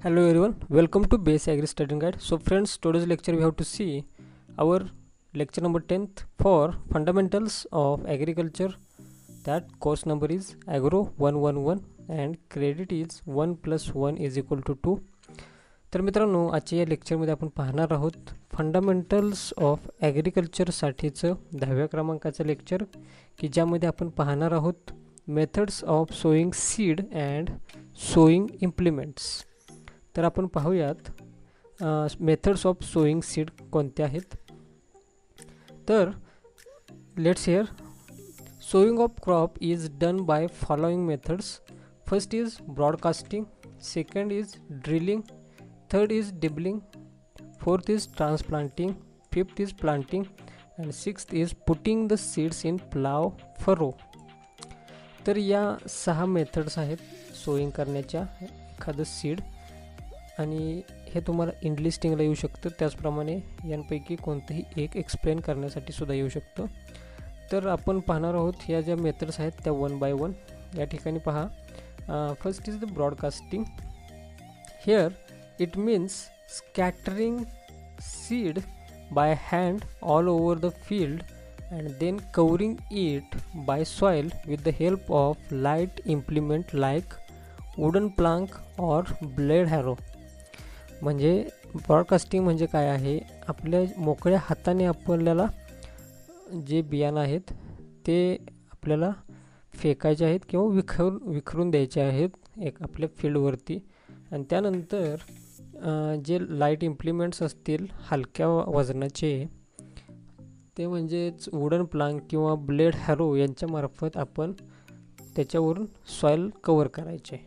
Hello everyone, welcome to Base Agri Study Guide. So friends, today's lecture we have to see our lecture number 10th for Fundamentals of Agriculture. That course number is Agro 111 and credit is 1 plus 1 is equal to 2. तर मित्रांनो, आजच्या या लेक्चरमध्ये आपण पाहणार आहोत fundamentals of ॲग्रिकल्चरसाठीचं 10व्या क्रमांकाचं lecture, की ज्यामध्ये आपण पाहणार आहोत methods of sowing seed and sowing implements. तर आपण पाहूयात मेथड्स ऑफ सोईंग सीड कोणत्या आहेत. तर let's here. Sowing of crop is done by following methods. First is broadcasting, second is drilling, third is dibbling, fourth is transplanting, fifth is planting and sixth is putting the seeds in plow furrow. तर या 6 methods आहेत sowing करण्याच्या एखादं seed, आणि हे तुम्हाला इनलिस्टिंगला येऊ शकतं. त्याचप्रमाणे यांपैकी कोणतंही एक एक्सप्लेन करण्यासाठी सुद्धा येऊ शकतं. तर आपण पाहणार आहोत या ज्या मेथड्स आहेत त्या 1 by 1. या ठिकाणी पहा, first is the broadcasting. Here it means scattering seed by hand all over the field and then covering it by soil with the help of light implement like wooden plank or blade harrow. म्हणजे broadcasting म्हणजे काय आहे, आपल्या मोकळ्या हाताने आपल्याला जे बियाणं आहेत ते आपल्याला फेकायचे आहेत किंवा विखरून द्यायचे आहेत एक आपल्या फील्डवरती, आणि त्यानंतर जे लाईट इम्प्लिमेंट्स असतील हलक्या वजनाचे, ते म्हणजेच वुडन प्लांक किंवा ब्लेड हॅरो यांच्यामार्फत आपण त्याच्यावरून सॉईल कवर करायचे.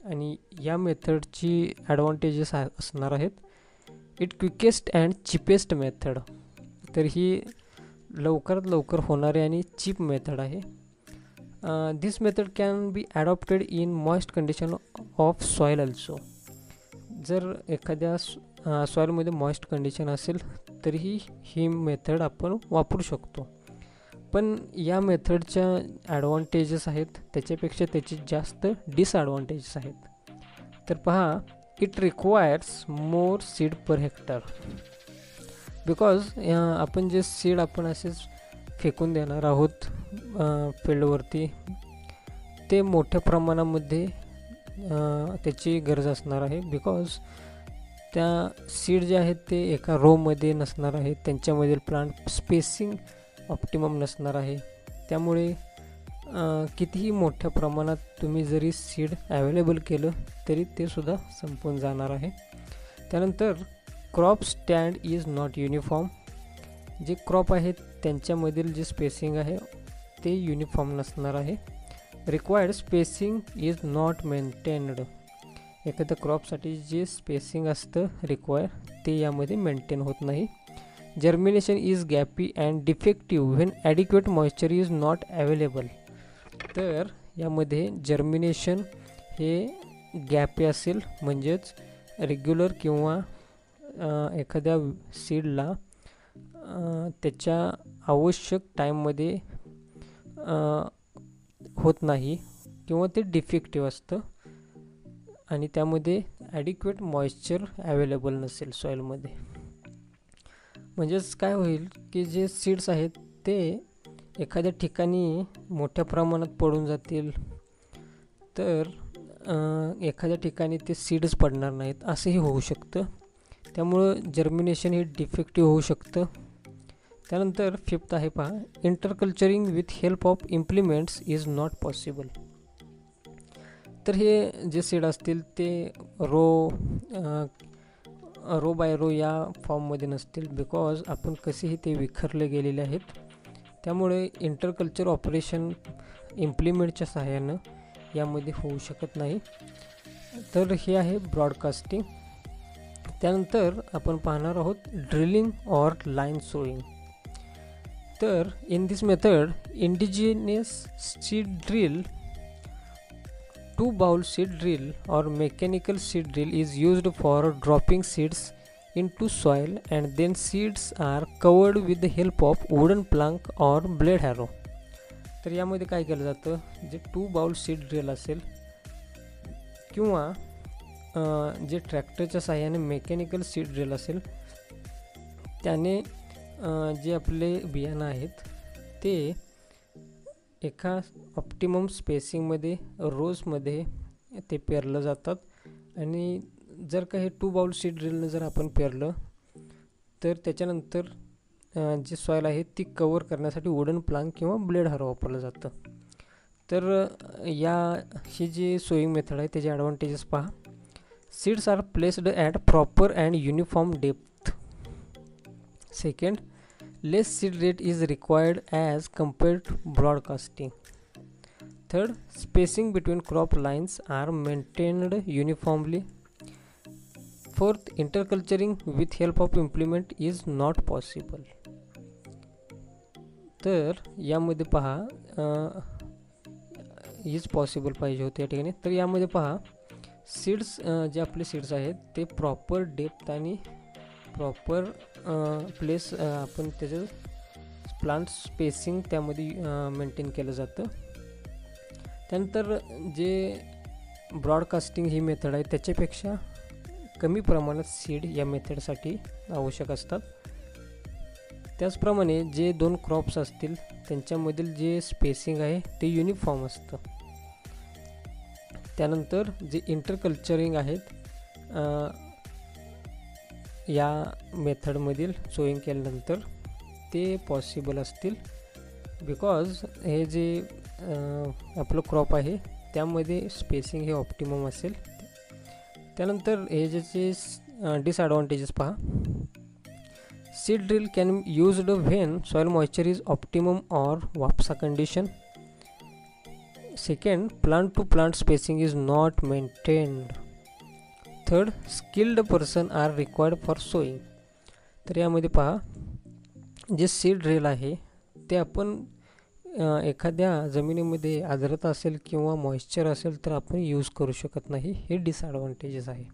आणि या मेथडची ॲडव्हान्टेजेस असणार आहेत. It quickest and cheapest method. तर ही लवकरात लवकर होणारी आणि चीप मेथड आहे. This method can be adopted in moist condition of soil also. जर एखाद्या सॉईलमध्ये मॉइस्ट कंडिशन असेल तरीही ही मेथड आपण वापरू शकतो. पण या मेथडच्या ॲडव्हान्टेजेस आहेत त्याच्यापेक्षा त्याची जास्त डिसॲडव्हान्टेजेस आहेत. तर पहा, it requires more seed per hectare. Because आपण जे सीड आपण असेच फेकून देणार आहोत फील्डवरती, ते मोठ्या प्रमाणामध्ये त्याची गरज असणार आहे. बिकॉज त्या सीड जे आहेत ते एका रोमध्ये नसणार आहेत, त्यांच्यामधील प्लांट स्पेसिंग ऑप्टिमम नसणार आहे. त्यामुळे कितीही मोठ्या प्रमाणात तुम्ही जरी सीड अवेलेबल केलं तरी ते सुद्धा संपून जाणार आहे. त्यानंतर crop stand is not uniform. जे क्रॉप आहेत त्यांच्यामधील जे स्पेसिंग आहे ते युनिफॉर्म नसणार आहे. Required spacing is not maintained. एखाद्या क्रॉपसाठी जे स्पेसिंग असतं रिक्वायर ते यामध्ये मेंटेन होत नाही. Germination is gappy and defective when adequate moisture is not available. तर यामध्ये जर्मिनेशन हे गॅपी असेल, म्हणजेच रेग्युलर किंवा एखाद्या सीडला त्याच्या आवश्यक टाईममध्ये होत नाही किंवा ते डिफेक्टिव्ह असतं आणि त्यामध्ये ॲडिक्वेट मॉइश्चर अवेलेबल नसेल सॉईलमध्ये. म्हणजेच काय होईल की जे सीड्स आहेत ते एखाद्या ठिकाणी मोठ्या प्रमाणात पडून जातील, तर एखाद्या ठिकाणी ते सीड्स पडणार नाहीत असंही होऊ शकतं. त्यामुळं जर्मिनेशन हे डिफेक्टिव्ह होऊ शकतं. त्यानंतर फिफ्थ आहे पहा, interculturing with help of implements is not possible. तर हे जे सीड असतील ते रो बाय रो या फॉर्ममध्ये नसतील, बिकॉज आपण कसेही ते विखरले गेलेले आहेत. त्यामुळे इंटरकल्चर ऑपरेशन इम्प्लिमेंटच्या सहाय्यानं यामध्ये होऊ शकत नाही. तर हे आहे ब्रॉडकास्टिंग. त्यानंतर आपण पाहणार आहोत ड्रिलिंग ऑर लाईन सोईंग. तर in this method indigenous seed drill, 2 bowl seed drill or mechanical seed drill is used for dropping seeds into soil and then seeds are covered with the help of wooden plank or blade harrow. तर यामध्ये काय केलं जातं, जे 2 bowl seed drill असेल किंवा जे ट्रॅक्टरच्या साहाय्याने मेकॅनिकल सीड ड्रिल असेल त्याने जे आपले बियाणं आहेत ते एका ऑप्टिमम स्पेसिंगमध्ये रोजमध्ये ते पेरलं जातात. आणि जर का हे 2 बाउल सीड ड्रिलनं जर आपण पेरलं तर त्याच्यानंतर जे सॉईल आहे ती कवर करण्यासाठी वुडन प्लांक किंवा ब्लेड हॅरो वापरलं जातं. तर ही जी सोईंग मेथड आहे त्याचे ॲडव्हान्टेजेस पहा. Seeds are placed at proper and uniform depth. Second, less seed rate is required as compared to broadcasting. Third, spacing between crop lines are maintained uniformly. Fourth, interculturing with help of implement is not possible. तर यामध्ये पहा is possible पाहिजे होते या ठिकाणी. तर यामध्ये पहा सीड्स जे आपले सीड्स आहेत ते प्रॉपर डेप्थ आणि प्रॉपर प्लेस आपण त्याचं प्लांट स्पेसिंग त्यामध्ये मेंटेन केलं जातं. त्यानंतर जे ब्रॉडकास्टिंग ही मेथड आहे त्याच्यापेक्षा कमी प्रमाणात सीड या मेथडसाठी आवश्यक असतात. त्याचप्रमाणे जे 2 क्रॉप्स असतील त्यांच्यामधील जे स्पेसिंग आहे ते युनिफॉर्म असतं. त्यानंतर जे इंटरकल्चरिंग आहेत या मेथडमधील सोईंग केल्यानंतर ते पॉसिबल असतील, बिकॉज हे जे आपलं क्रॉप आहे त्यामध्ये स्पेसिंग हे ऑप्टिमम असेल. त्यानंतर हे जे डिसॲडव्हान्टेजेस पहा. Seed drill can used when soil moisture is optimum or वापसा condition. Second, plant to plant spacing is not maintained. Third, skilled person are required for sowing. तर यामध्ये पहा जे सीड ड्रिल आहे ते आपण एखाद्या जमिनीमध्ये आर्द्रता असेल किंवा मॉइश्चर असेल तर आपण यूज करू शकत नाही, हे डिसॲडव्हान्टेजेस आहे.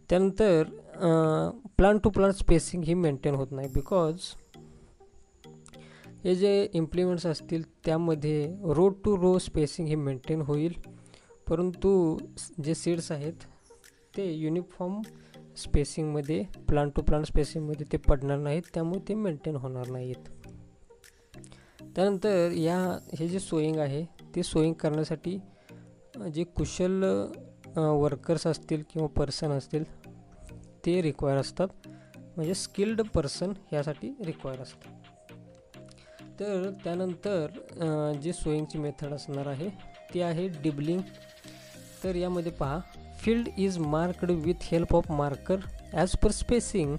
त्यानंतर प्लांट टू प्लांट स्पेसिंग ही मेंटेन होत नाही, बिकॉज हे जे इम्प्लिमेंट्स असतील त्यामध्ये रो टू रो स्पेसिंग ही मेंटेन होईल, परंतु जे सीड्स आहेत ते युनिफॉर्म स्पेसिंगमध्ये प्लांट टू प्लांट स्पेसिंगमध्ये ते पडणार नाहीत, त्यामुळे ते मेंटेन होणार नाहीत. त्यानंतर हे जे सोईंग आहे ते सोईंग करण्यासाठी जे कुशल वर्कर्स असतील किंवा पर्सन असतील ते रिक्वायर असतात, म्हणजे स्किल्ड पर्सन यासाठी रिक्वायर असतात. तर त्यानंतर जे सोईंगची मेथड असणार आहे ती आहे डिबलिंग. तर यामध्ये पहा field is marked with help of marker as per spacing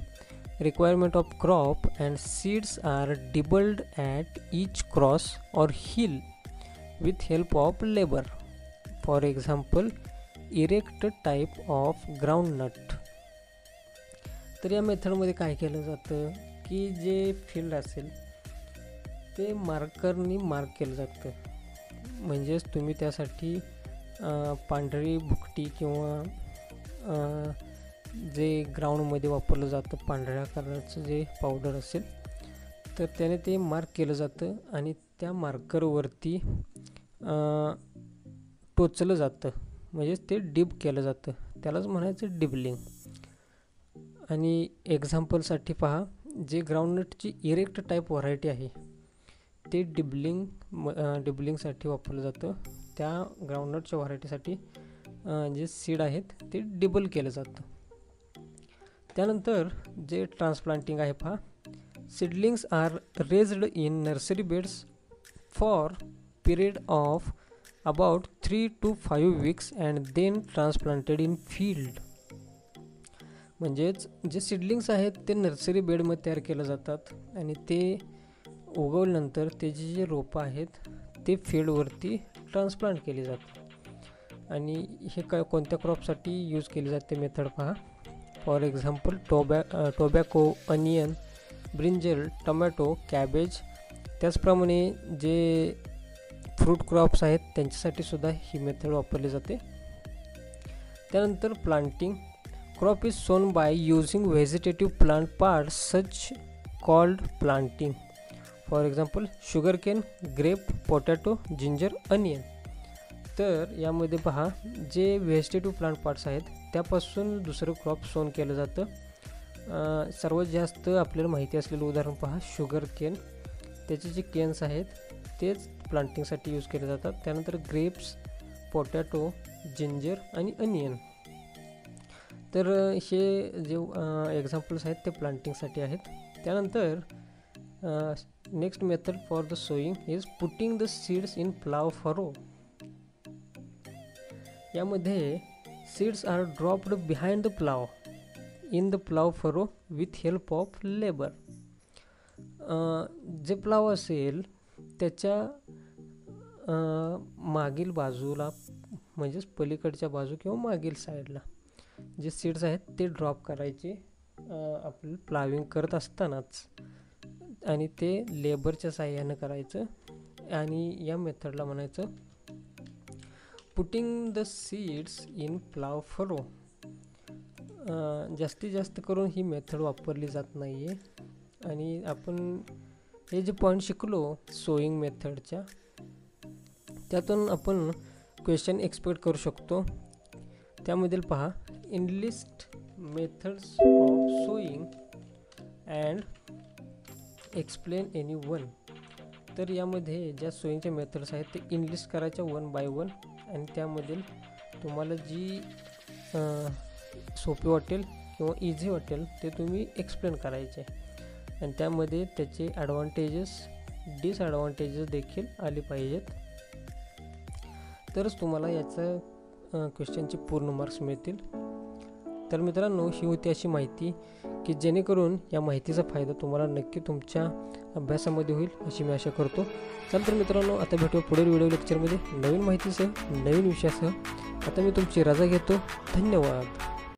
requirement of crop and seeds are dibbled at each cross or hill with help of labor. For example, erect type of groundnut. तर या मेथडमध्ये काय केलं जातं की जे field असेल ते मार्करनी मार्क केलं जातं, म्हणजेच तुम्ही त्यासाठी पांढरी भुकटी किंवा जे ग्राउंडमध्ये वापरलं जातं पांढऱ्या कलरचं जे पावडर असेल तर त्याने ते मार्क केलं जातं आणि त्या मार्करवरती टोचलं जातं, म्हणजेच ते डिब केलं जातं, त्यालाच म्हणायचं डिबलिंग. आणि एक्झाम्पलसाठी पहा जे ग्राउंडनटची इरेक्ट टाईप व्हरायटी आहे ते डिबलिंगसाठी वापरलं जातं. त्या ग्राउंडनटच्या व्हरायटीसाठी जे सीड आहेत ते डिबल केलं जातं. त्यानंतर जे ट्रान्सप्लांटिंग आहे पहा, seedlings are raised in nursery beds for period of about 3 to 5 weeks and then transplanted in field. म्हणजेच जे सीडलिंग्स आहेत ते नर्सरी बेडमध्ये तयार केलं जातात आणि ते उगवल्यानंतर त्याची जे रोपं आहेत ते फील्डवरती ट्रान्सप्लांट केली जातात. आणि हे कोणत्या क्रॉपसाठी यूज केली जाते मेथड पहा. For example tobacco, onion, brinjal, tomato, cabbage. त्याचप्रमाणे जे फ्रूट क्रॉप्स आहेत त्यांच्यासाठी सुद्धा ही मेथड वापरली जाते. त्यानंतर planting. Crop is sown by using vegetative plant parts such called planting. For example sugarcane, grape, potato, ginger, onion. तर यामध्ये पहा जे व्हेजिटेटिव्ह प्लांट पार्ट्स आहेत त्यापासून दुसरं क्रॉप सोन केलं जातं. सर्वात जास्त आपल्याला माहिती असलेलं उदाहरण पहा, शुगर केन. त्याचे जे केन्स आहेत तेच प्लांटिंगसाठी यूज केले जातात. त्यानंतर ग्रेप्स, पोटॅटो, जिंजर आणि अनियन. तर हे जे एक्झाम्पल्स आहेत ते प्लांटिंगसाठी आहेत. त्यानंतर next method for the sowing is putting the seeds in plough furrow. यामध्ये seeds are dropped behind the plough in the plough furrow with help of labour. जे प्लाव असेल त्याच्या मागील बाजूला, म्हणजेच पलीकडच्या बाजू किंवा मागील साईडला जे सीड्स आहेत ते ड्रॉप करायचे आपलं प्लाविंग करत असतानाच, आणि ते लेबरच्या साहाय्यानं करायचं. आणि या मेथडला म्हणायचं putting the seeds in plough furrow. जास्तीत जास्त करून ही मेथड वापरली जात नाही आहे. आणि आपण हे जे पॉईंट शिकलो सोईंग मेथडच्या, त्यातून आपण क्वेश्चन एक्सपेक्ट करू शकतो. त्यामधील पहा, enlist methods of sowing and explain any one. तर यामध्ये ज्या सोईंगच्या मेथड्स आहेत ते इनलिस्ट करायच्या 1 by 1, आणि त्यामधील तुम्हाला जी सोपी वाटेल किंवा इझी वाटेल ते तुम्ही एक्सप्लेन करायचे. आणि त्यामध्ये त्याचे ॲडव्हान्टेजेस, डिसॲडव्हान्टेजेस देखील आले पाहिजेत, तरच तुम्हाला याचं क्वेश्चनचे पूर्ण मार्क्स मिळतील. तर मित्रांनो, ही होती अशी माहिती की जेणेकरून या माहितीचा फायदा तुम्हाला नक्की तुमच्या अभ्यासामध्ये होईल अशी मी आशा करतो. चल तर मित्रांनो, आता भेटूया पुढील व्हिडिओ लेक्चरमध्ये नवीन माहितीसह, नवीन विषयासह. आता मी तुमची रजा घेतो. धन्यवाद.